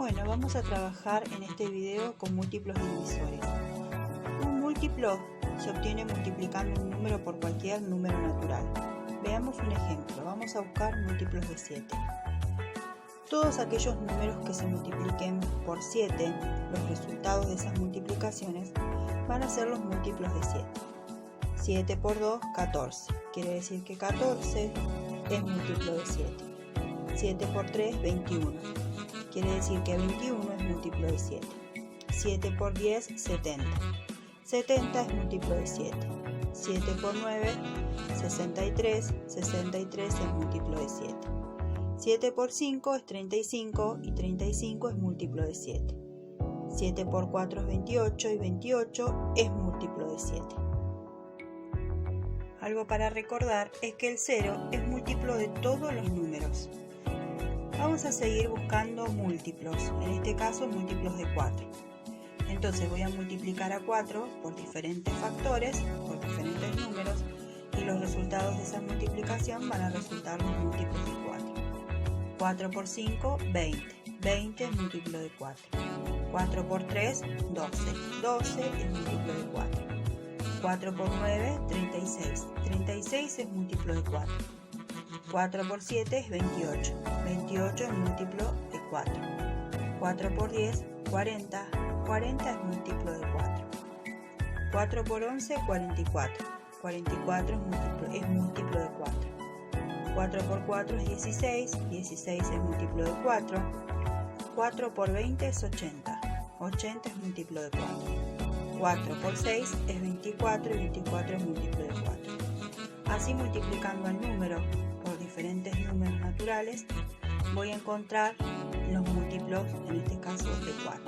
Bueno, vamos a trabajar en este video con múltiplos divisores. Un múltiplo se obtiene multiplicando un número por cualquier número natural. Veamos un ejemplo. Vamos a buscar múltiplos de 7. Todos aquellos números que se multipliquen por 7, los resultados de esas multiplicaciones van a ser los múltiplos de 7. 7 por 2, 14. Quiere decir que 14 es múltiplo de 7. 7 por 3, 21. Quiere decir que 21 es múltiplo de 7. 7 por 10, 70. 70 es múltiplo de 7. 7 por 9, 63. 63 es múltiplo de 7. 7 por 5 es 35 y 35 es múltiplo de 7. 7 por 4 es 28 y 28 es múltiplo de 7. Algo para recordar es que el 0 es múltiplo de todos los números. Vamos a seguir buscando múltiplos, en este caso múltiplos de 4. Entonces voy a multiplicar a 4 por diferentes factores, por diferentes números, y los resultados de esa multiplicación van a resultar los múltiplos de 4. 4 por 5, 20. 20 es múltiplo de 4. 4 por 3, 12. 12 es múltiplo de 4. 4 por 9, 36. 36 es múltiplo de 4. 4 por 7 es 28. 28 es múltiplo de 4. 4 por 10, 40. 40 es múltiplo de 4. 4 por 11, 44. 44 es múltiplo de 4. 4 por 4 es 16. 16 es múltiplo de 4. 4 por 20 es 80. 80 es múltiplo de 4. 4 por 6 es 24 y 24 es múltiplo de 4. Así, multiplicando el número por diferentes números naturales, voy a encontrar los múltiplos, en este caso de 4.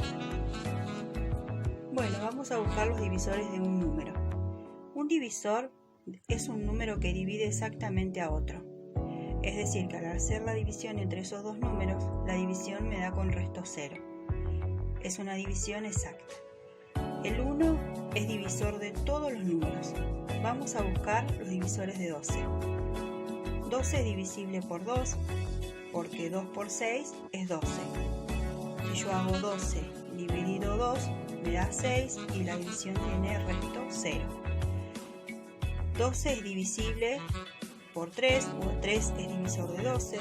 Bueno, vamos a buscar los divisores de un número. Un divisor es un número que divide exactamente a otro. Es decir, que al hacer la división entre esos dos números, la división me da con resto 0. Es una división exacta. El 1 es divisor de todos los números. Vamos a buscar los divisores de 12. 12 es divisible por 2, porque 2 por 6 es 12. Si yo hago 12 dividido 2, me da 6 y la división tiene resto 0. 12 es divisible por 3, o 3 es divisor de 12,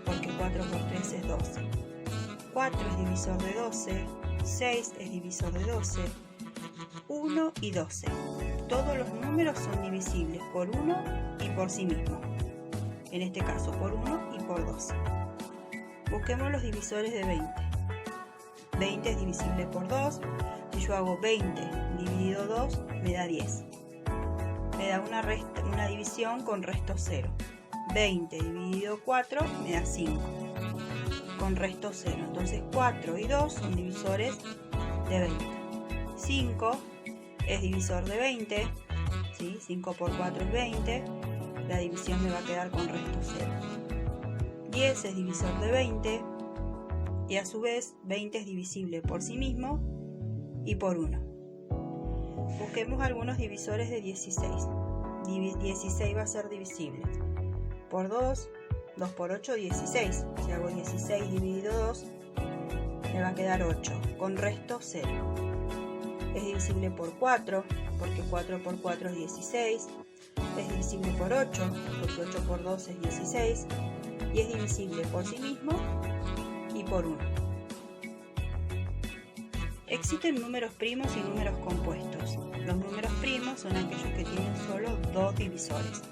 porque 4 por 3 es 12. 4 es divisor de 12, 6 es divisor de 12, 1 y 12. Todos los números son divisibles por 1 y por sí mismos. En este caso por 1 y por 12. Busquemos los divisores de 20. 20 es divisible por 2. Si yo hago 20 dividido 2, me da 10. Me da una división con resto 0. 20 dividido 4 me da 5. Con resto 0. Entonces 4 y 2 son divisores de 20. 5 es divisor de 20. ¿Sí? 5 por 4 es 20. La división me va a quedar con resto 0. 10 es divisor de 20. Y a su vez 20 es divisible por sí mismo y por 1. Busquemos algunos divisores de 16. 16 va a ser divisible por 2. 2 por 8, 16. Si hago 16 dividido 2, me va a quedar 8, con resto 0. Es divisible por 4, porque 4 por 4 es 16. Es divisible por 8, porque 8 por 2 es 16. Y es divisible por sí mismo y por 1. Existen números primos y números compuestos. Los números primos son aquellos que tienen solo 2 divisores.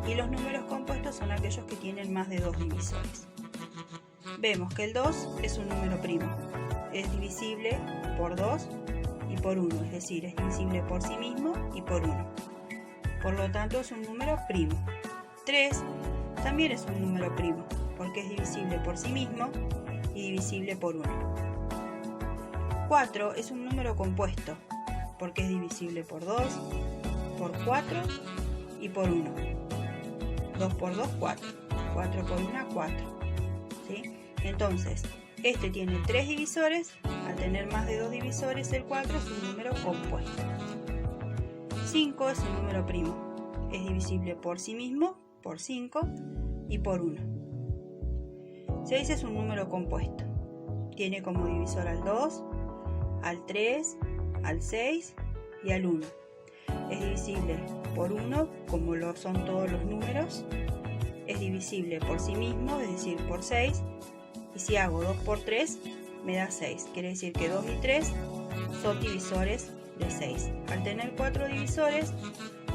Y los números compuestos son aquellos que tienen más de 2 divisores. Vemos que el 2 es un número primo. Es divisible por 2 y por 1, es decir, es divisible por sí mismo y por 1. Por lo tanto, es un número primo. 3 también es un número primo, porque es divisible por sí mismo y divisible por 1. 4 es un número compuesto, porque es divisible por 2, por 4 y por 1. 2 por 2, 4. 4 por 1, 4. ¿Sí? Entonces, este tiene 3 divisores. Al tener más de 2 divisores, el 4 es un número compuesto. 5 es un número primo. Es divisible por sí mismo, por 5 y por 1. 6 es un número compuesto. tiene como divisor al 2, al 3, al 6 y al 1. Es divisible por 1, como lo son todos los números. Es divisible por sí mismo, es decir, por 6. Y si hago 2 por 3, me da 6. Quiere decir que 2 y 3 son divisores de 6. Al tener 4 divisores,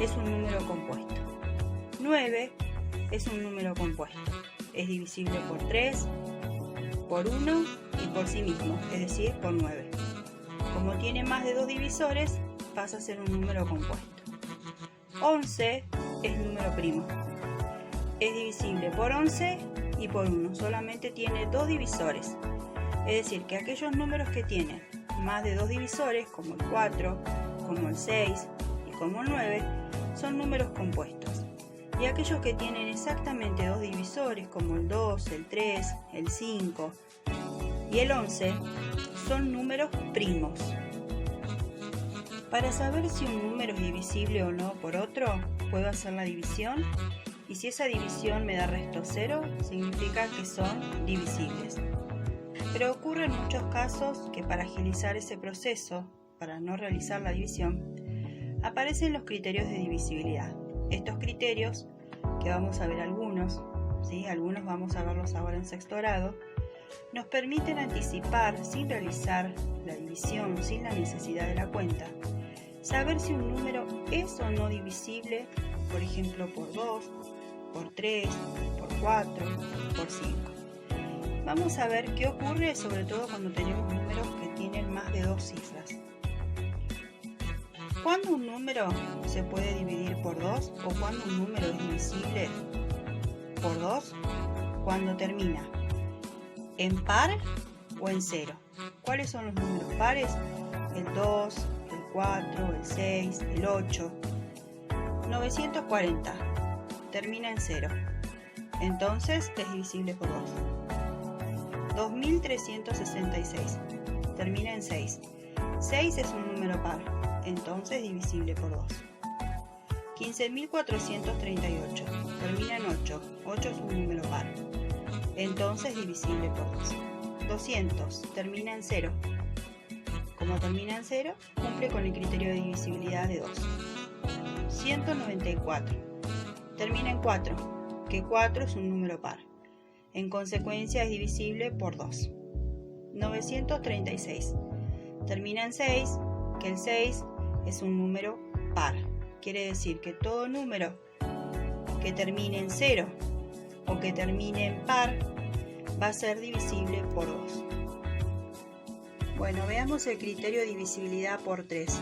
es un número compuesto. 9 es un número compuesto. Es divisible por 3, por 1 y por sí mismo, es decir, por 9. Como tiene más de 2 divisores, pasa a ser un número compuesto. 11 es número primo. Es divisible por 11 y por 1. Solamente tiene 2 divisores. Es decir, que aquellos números que tienen más de 2 divisores, como el 4, como el 6 y como el 9, son números compuestos. Y aquellos que tienen exactamente 2 divisores, como el 2, el 3, el 5 y el 11, son números primos. Para saber si un número es divisible o no por otro, puedo hacer la división, y si esa división me da resto 0, significa que son divisibles. Pero ocurre en muchos casos que para agilizar ese proceso, para no realizar la división, aparecen los criterios de divisibilidad. Estos criterios, que vamos a ver algunos, ¿sí? Algunos vamos a verlos ahora en sexto grado, nos permiten anticipar, sin realizar la división, sin la necesidad de la cuenta, saber si un número es o no divisible, por ejemplo, por 2, por 3, por 4, por 5. Vamos a ver qué ocurre, sobre todo cuando tenemos números que tienen más de 2 cifras. ¿Cuándo un número se puede dividir por 2 o cuándo un número es divisible por 2? Cuando termina en par o en 0. ¿Cuáles son los números pares? El 2, el 4, el 6, el 8. 940 termina en 0. Entonces es divisible por 2. 2366 termina en 6. 6 es un número par, entonces divisible por 2. 15.438 termina en 8. 8 es un número par, entonces divisible por 2. 200 termina en 0. Como termina en 0, cumple con el criterio de divisibilidad de 2. 194 termina en 4, que 4 es un número par. En consecuencia es divisible por 2. 936 termina en 6, que el 6 es un número par. Quiere decir que todo número que termine en 0 o que termine en par va a ser divisible por 2. Bueno, veamos el criterio de divisibilidad por 3.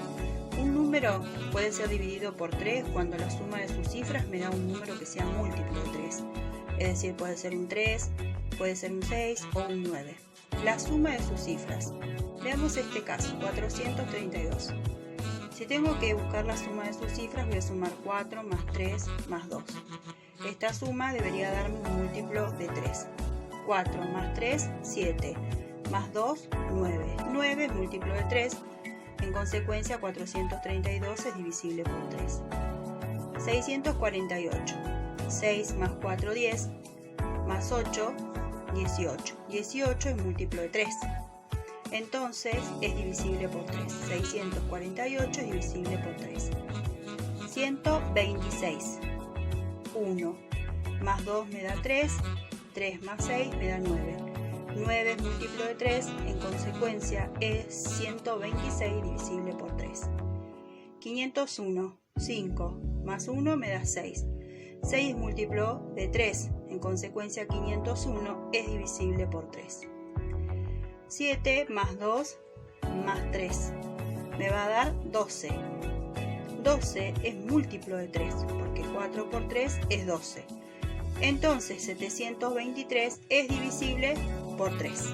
Un número puede ser dividido por 3 cuando la suma de sus cifras me da un número que sea múltiplo de 3. Es decir, puede ser un 3, puede ser un 6 o un 9. La suma de sus cifras. Veamos este caso, 432. Si tengo que buscar la suma de sus cifras, voy a sumar 4 más 3 más 2. Esta suma debería darme un múltiplo de 3. 4 más 3, 7. Más 2, 9. 9 es múltiplo de 3. En consecuencia, 432 es divisible por 3. 648. 6 más 4, 10. Más 8, 18. 18 es múltiplo de 3. Entonces es divisible por 3. 648 es divisible por 3. 126. 1 más 2 me da 3. 3 más 6 me da 9. 9 es múltiplo de 3. En consecuencia es 126 divisible por 3. 501. 5 más 1 me da 6. 6 es múltiplo de 3. En consecuencia 501 es divisible por 3. 7 más 2 más 3 me va a dar 12. 12 es múltiplo de 3 porque 4 por 3 es 12. Entonces 723 es divisible por 3.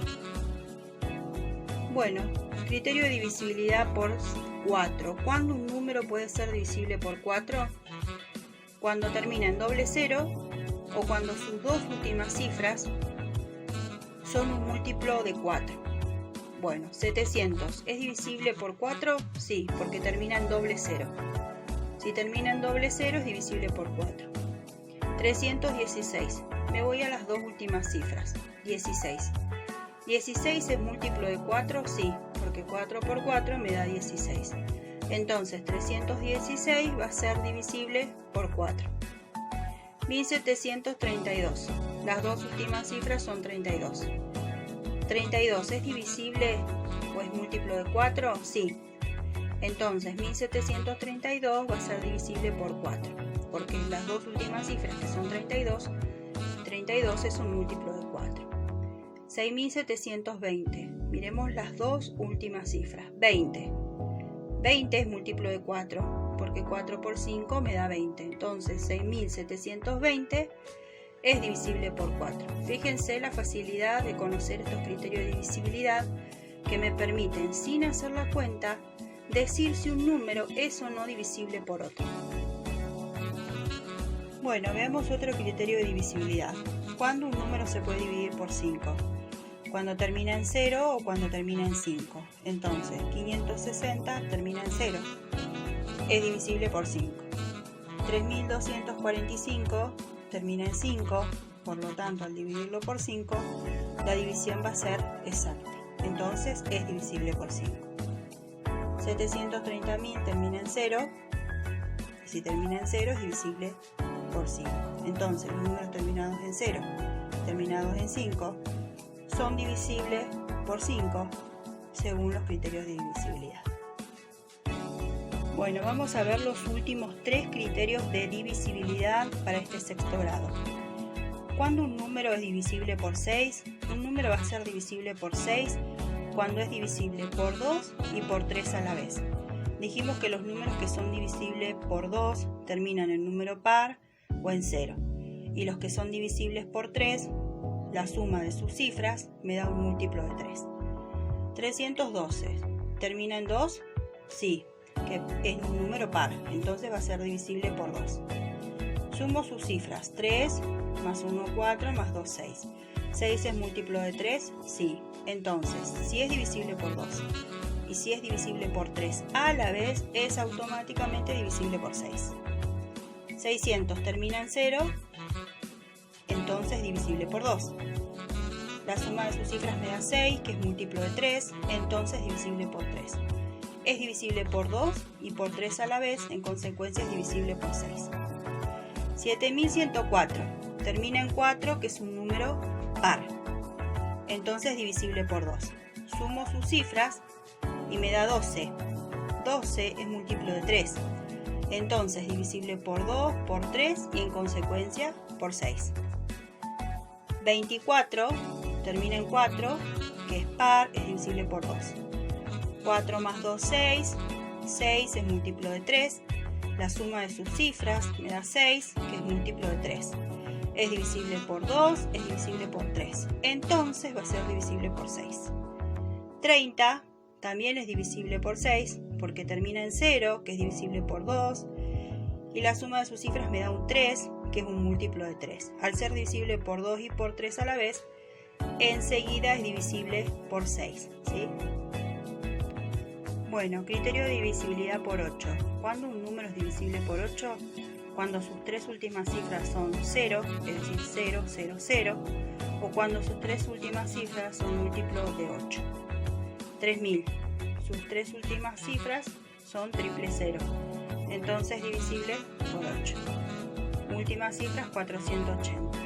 Bueno, criterio de divisibilidad por 4. ¿Cuándo un número puede ser divisible por 4? Cuando termina en doble cero o cuando sus dos últimas cifras son un múltiplo de 4. Bueno, 700, ¿es divisible por 4? Sí, porque termina en doble cero. Si termina en doble cero es divisible por 4. 316, me voy a las dos últimas cifras, 16. ¿16 es múltiplo de 4? Sí, porque 4 por 4 me da 16. Entonces 316 va a ser divisible por 4. 1732. Las dos últimas cifras son 32. ¿32 es divisible o es múltiplo de 4? Sí. Entonces 1732 va a ser divisible por 4, porque las dos últimas cifras, que son 32, 32 es un múltiplo de 4. 6720. Miremos las dos últimas cifras. 20. 20 es múltiplo de 4, porque 4 por 5 me da 20. Entonces 6720 es divisible por 4. Fíjense la facilidad de conocer estos criterios de divisibilidad que me permiten, sin hacer la cuenta, decir si un número es o no divisible por otro. Bueno, veamos otro criterio de divisibilidad. ¿Cuándo un número se puede dividir por 5? Cuando termina en 0 o cuando termina en 5. Entonces, 560 termina en 0. Es divisible por 5. 3245 termina en 5. Por lo tanto, al dividirlo por 5, la división va a ser exacta. Entonces, es divisible por 5. 730.000 termina en 0. Y si termina en 0, es divisible por 5. Entonces, los números terminados en 0, terminados en 5, son divisibles por 5 según los criterios de divisibilidad. Bueno, vamos a ver los últimos 3 criterios de divisibilidad para este sexto grado. ¿Cuándo un número es divisible por 6? Un número va a ser divisible por 6 cuando es divisible por 2 y por 3 a la vez. Dijimos que los números que son divisibles por 2 terminan en número par o en 0. Y los que son divisibles por 3, la suma de sus cifras me da un múltiplo de 3. 312, ¿termina en 2? Sí, que es un número par, entonces va a ser divisible por 2. Sumo sus cifras, 3 más 1, 4 más 2, 6. ¿6 es múltiplo de 3? Sí. Entonces, si es divisible por 2 y si es divisible por 3 a la vez, es automáticamente divisible por 6. 600 termina en 0, entonces divisible por 2. La suma de sus cifras me da 6, que es múltiplo de 3, entonces divisible por 3. Es divisible por 2 y por 3 a la vez, en consecuencia es divisible por 6. 7104 termina en 4, que es un número par, entonces divisible por 2. Sumo sus cifras y me da 12. 12 es múltiplo de 3, entonces divisible por 2, por 3 y en consecuencia por 6. 24 termina en 4, que es par, es divisible por 2. 4 más 2, 6. 6 es múltiplo de 3. La suma de sus cifras me da 6, que es múltiplo de 3. Es divisible por 2, es divisible por 3. Entonces va a ser divisible por 6. 30 también es divisible por 6, porque termina en 0, que es divisible por 2. Y la suma de sus cifras me da un 3, que es un múltiplo de 3. Al ser divisible por 2 y por 3 a la vez, enseguida es divisible por 6, ¿sí? Bueno, criterio de divisibilidad por 8. ¿Cuándo un número es divisible por 8? Cuando sus 3 últimas cifras son 0, es decir, 0, 0, 0, o cuando sus 3 últimas cifras son múltiplos de 8. 3000. Sus 3 últimas cifras son triple 0, entonces divisible por 8. Últimas cifras 480.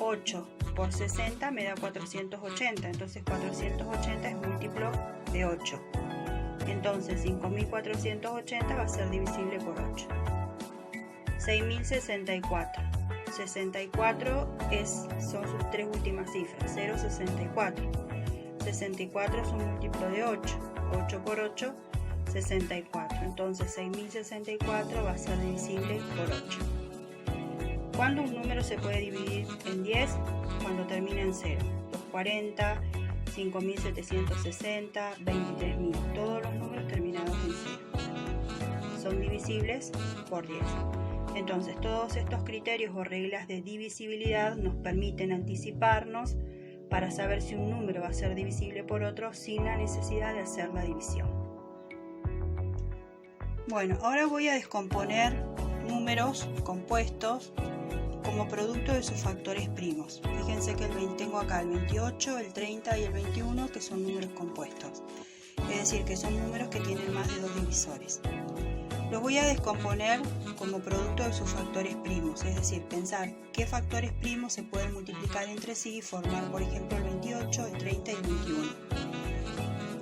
8 por 60 me da 480, entonces 480 es múltiplo de 8. Entonces 5480 va a ser divisible por 8. 6064. 64 son sus 3 últimas cifras, 0, 64. 64 es un múltiplo de 8. 8 por 8, 64. Entonces 6064 va a ser divisible por 8. ¿Cuándo un número se puede dividir en 10? Cuando termina en 0. 240, 5760, 23000. Todos los números terminados en 0 son divisibles por 10. Entonces, todos estos criterios o reglas de divisibilidad nos permiten anticiparnos para saber si un número va a ser divisible por otro sin la necesidad de hacer la división. Bueno, ahora voy a descomponer números compuestos como producto de sus factores primos. Fíjense que tengo acá el 28, el 30 y el 21, que son números compuestos. Es decir, que son números que tienen más de 2 divisores. Los voy a descomponer como producto de sus factores primos, es decir, pensar qué factores primos se pueden multiplicar entre sí y formar, por ejemplo, el 28, el 30 y el 21.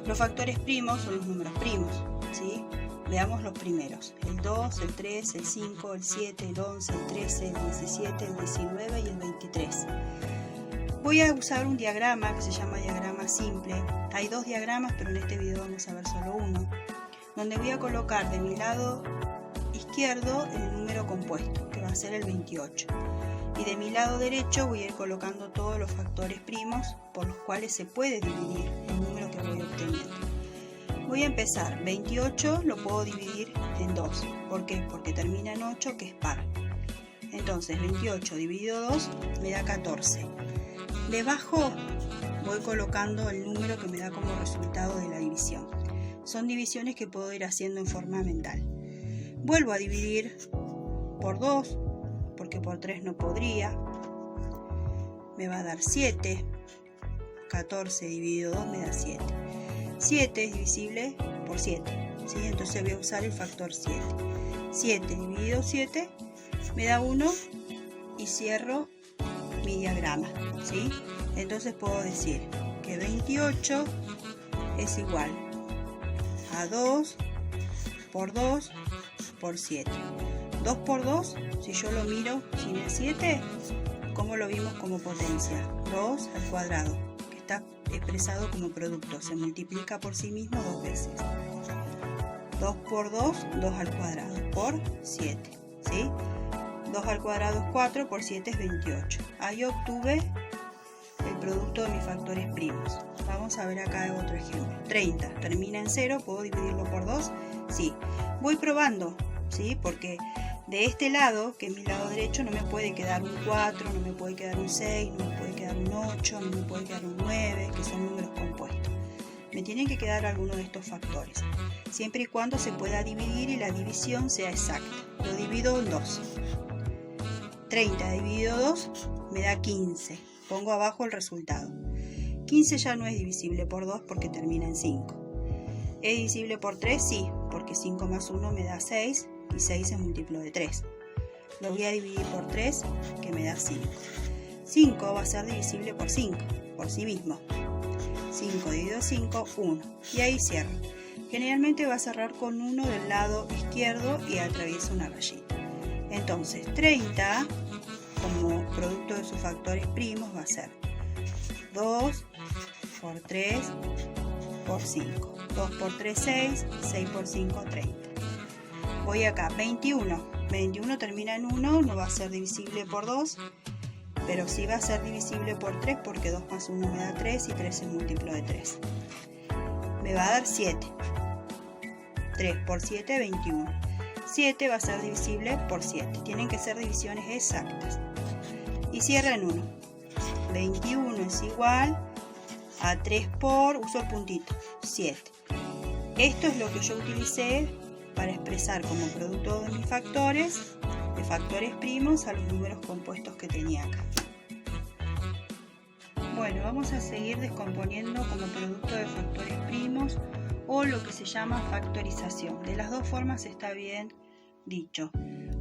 Los factores primos son los números primos, ¿sí? Veamos los primeros: el 2, el 3, el 5, el 7, el 11, el 13, el 17, el 19 y el 23. Voy a usar un diagrama que se llama diagrama simple. Hay 2 diagramas, pero en este video vamos a ver solo uno, donde voy a colocar de mi lado izquierdo el número compuesto, que va a ser el 28. Y de mi lado derecho voy a ir colocando todos los factores primos por los cuales se puede dividir el número que voy obteniendo. Voy a empezar. 28 lo puedo dividir en 2. ¿Por qué? Porque termina en 8, que es par. Entonces 28 dividido 2 me da 14. Debajo voy colocando el número que me da como resultado de la división. Son divisiones que puedo ir haciendo en forma mental. Vuelvo a dividir por 2, porque por 3 no podría. Me va a dar 7. 14 dividido 2 me da 7. 7 es divisible por 7, ¿sí? Entonces voy a usar el factor 7. 7 dividido 7 me da 1 y cierro mi diagrama, ¿sí? Entonces puedo decir que 28 es igual a 2 por 2 por 7. 2 por 2, si yo lo miro sin el 7, ¿cómo lo vimos como potencia? 2 al cuadrado, que está expresado como producto, se multiplica por sí mismo 2 veces. 2 por 2, 2 al cuadrado por 7, ¿sí? 2 al cuadrado es 4, por 7 es 28. Ahí obtuve el producto de mis factores primos. Vamos a ver acá otro ejemplo. 30 termina en 0, ¿puedo dividirlo por 2? Sí. Voy probando, ¿sí? Porque de este lado, que es mi lado derecho, no me puede quedar un 4, no me puede quedar un 6, no me puede quedar un 8, no me puede quedar un 9, que son números compuestos. Me tienen que quedar alguno de estos factores, siempre y cuando se pueda dividir y la división sea exacta. Lo divido en 2. 30 dividido 2 me da 15. Pongo abajo el resultado. 15 ya no es divisible por 2 porque termina en 5. ¿Es divisible por 3? Sí, porque 5 más 1 me da 6 y 6 es múltiplo de 3. Lo voy a dividir por 3, que me da 5. 5 va a ser divisible por 5, por sí mismo. 5 dividido 5, 1. Y ahí cierro. Generalmente va a cerrar con 1 del lado izquierdo y atraviesa una rayita. Entonces 30, como producto de sus factores primos, va a ser 2 por 3 por 5. 2 por 3, 6. 6 por 5, 30. Voy acá, 21. 21 termina en 1, no va a ser divisible por 2, pero sí va a ser divisible por 3 porque 2 más 1 me da 3 y 3 es múltiplo de 3. Me va a dar 7. 3 por 7, 21. 7 va a ser divisible por 7. Tienen que ser divisiones exactas. Y cierra en 1. 21 es igual a 3 por, uso el puntito, 7. Esto es lo que yo utilicé para expresar como producto de mis factores, de factores primos, a los números compuestos que tenía acá. Bueno, vamos a seguir descomponiendo como producto de factores primos, o lo que se llama factorización. De las dos formas está bien dicho.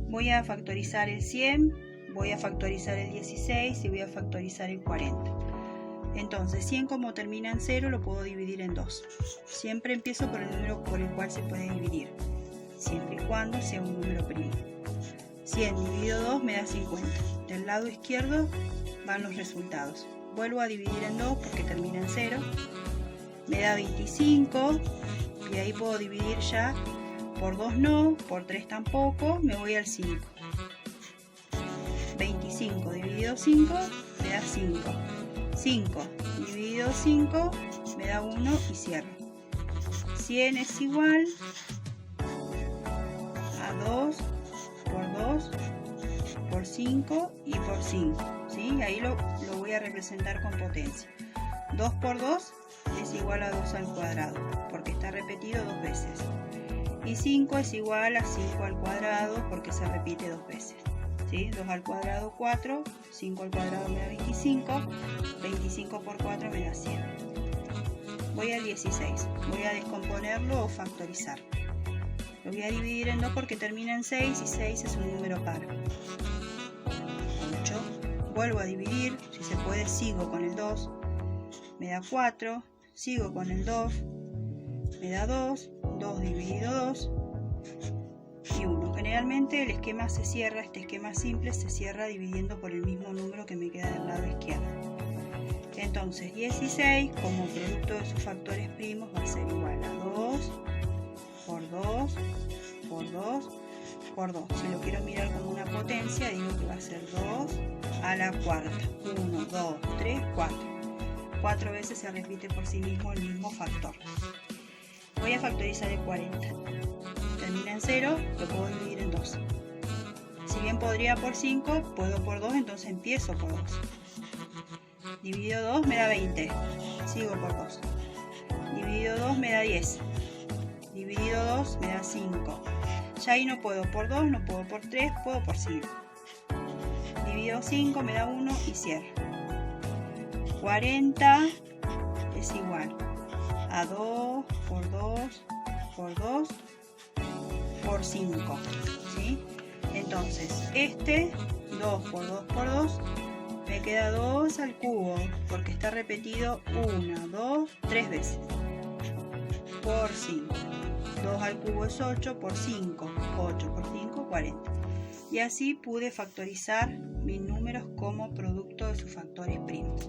Voy a factorizar el 100, voy a factorizar el 16 y voy a factorizar el 40. Entonces 100, como termina en 0, lo puedo dividir en 2. Siempre empiezo por el número por el cual se puede dividir, siempre y cuando sea un número primo. 100 dividido 2 me da 50. Del lado izquierdo van los resultados. Vuelvo a dividir en 2 porque termina en 0. Me da 25 y ahí puedo dividir ya por 2 no, por 3 tampoco, me voy al 5. 25 dividido 5 me da 5. 5 dividido 5 me da 1 y cierro. 100 es igual a 2 por 2 por 5 y por 5, ¿sí? Ahí lo voy a representar con potencia. 2 por 2 es igual a 2 al cuadrado, porque está repetido 2 veces. Y 5 es igual a 5 al cuadrado, porque se repite 2 veces. ¿sí? 2 al cuadrado 4, 5 al cuadrado me da 25, 25 por 4 me da 100. Voy al 16, voy a descomponerlo o factorizar. Lo voy a dividir en 2 porque termina en 6 y 6 es un número par. 8, vuelvo a dividir, si se puede sigo con el 2, me da 4, sigo con el 2, me da 2, 2 dividido 2 y 1. Generalmente el esquema se cierra, este esquema simple se cierra dividiendo por el mismo número que me queda del lado izquierdo. Entonces 16 como producto de sus factores primos va a ser igual a 2 por 2 por 2 por 2. Si lo quiero mirar como una potencia, digo que va a ser 2 a la cuarta. 1, 2, 3, 4. 4 veces se repite por sí mismo el mismo factor. Voy a factorizar el 40. Termina en 0, lo puedo dividir en 2. Si bien podría por 5, puedo por 2, entonces empiezo por 2. Dividido 2 me da 20. Sigo por 2. Dividido 2 me da 10. Dividido 2 me da 5. Ya ahí no puedo por 2, no puedo por 3, puedo por 5. Dividido 5 me da 1 y cierro. 40 es igual a 2 por 2 por 2 por 5. ¿Sí? Entonces, 2 por 2 por 2 me queda 2 al cubo, porque está repetido 1, 2, 3 veces, por 5. 2 al cubo es 8 por 5, 8 por 5, 40. Y así pude factorizar mis números como producto de sus factores primos.